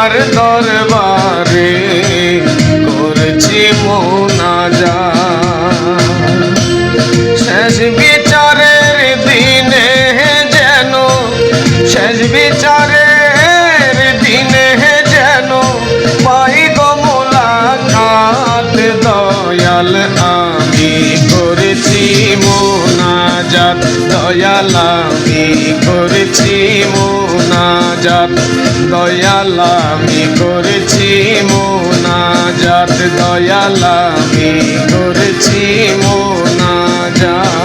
তোমার দরবারে করেছি মুনাজাত। শেষ বিচারের দিনে যেন, শেষ বিচারের দিনে যেন পাই গো মোলাকাত। দয়াল আমি করেছি মুনাজাত, দয়াল আমি করেছি মুনাজাত, দয়াল আমি করেছি মুনাজাত, দয়াল আমি করেছি মুনাজাত।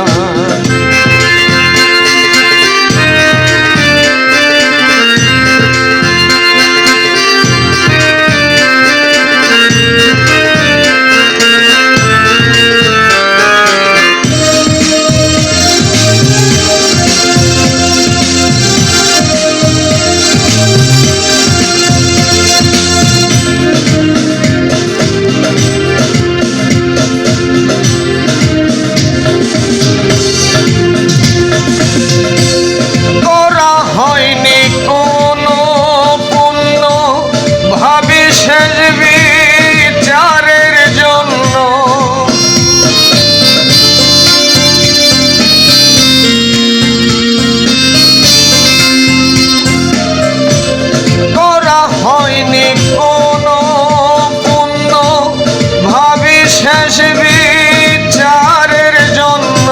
শেষ বিচারের জন্য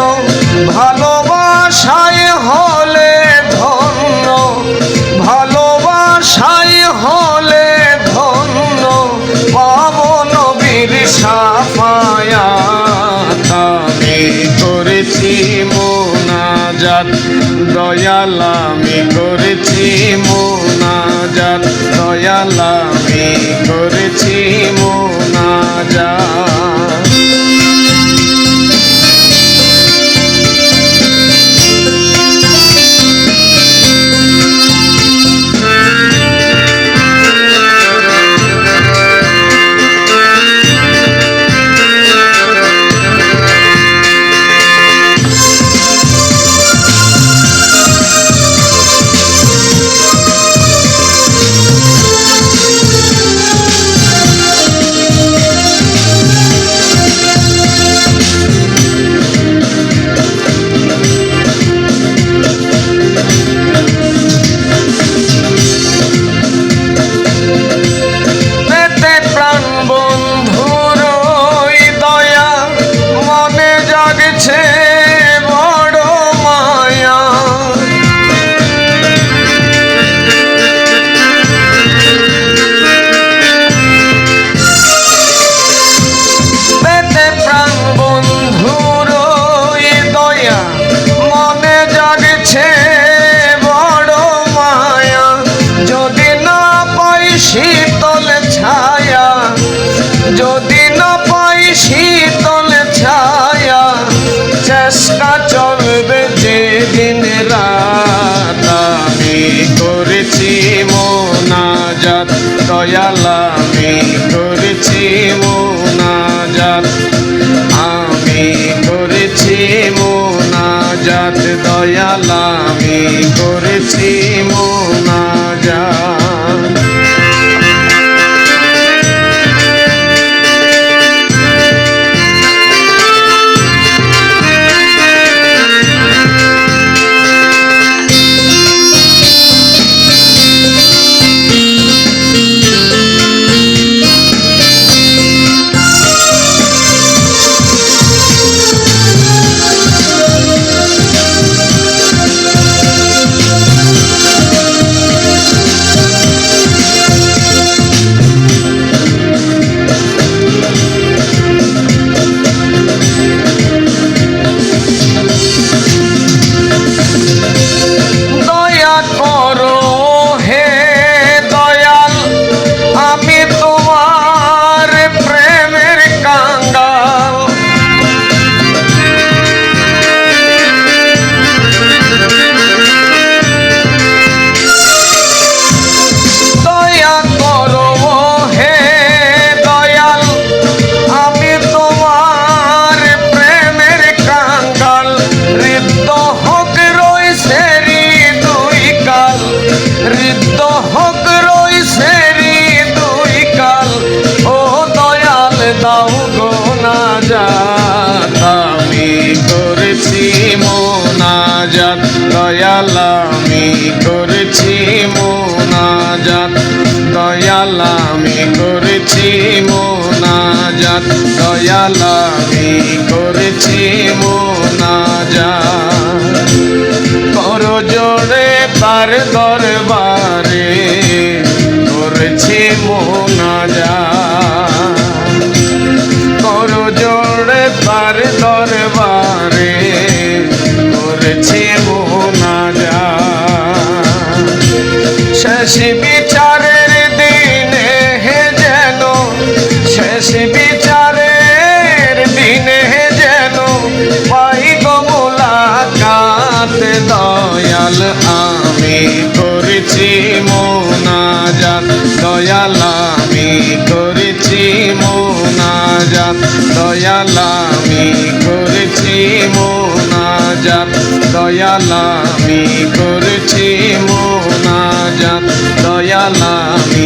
ভালোবাসায় হলে ধন্য, ভালোবাসায় হলে ধন্য পাবো নবীর শাফায়াত। আমি করেছি মুনাজাত, দয়াল আমি করেছি মুনাজাত, দয়াল আমি করেছি মুনাজাত। শীতল ছায়া, যদি না পাই শীতল ছায়া, চেষ্টা চলবে যে দিন রাত। আমি করেছি মুনাজাত, দয়াল আমি করেছি মুনাজাত, আমি করেছি মুনাজাত, দয়াল আমি করেছি মুনাজাত। দয়াল আমি করেছি মোনাজাত, দয়াল আমি করেছি মোনাজাত। করো জোরে তার দরবারে করেছি মোনাজাত, করো জোরে তার দরবারে করেছি মোনাজাত। শেষ বিচারের দিনে যেন, শেষ বিচারের দিনে যেন পাই গো মুলাকাত, দয়াল আমি করেছি মোনাজাত, দয়াল আমি করেছি মোনাজাত, দয়াল আমি করেছি মোনাজাত, দয়াল আমি করেছি মোনাজাত, দয়াল আমি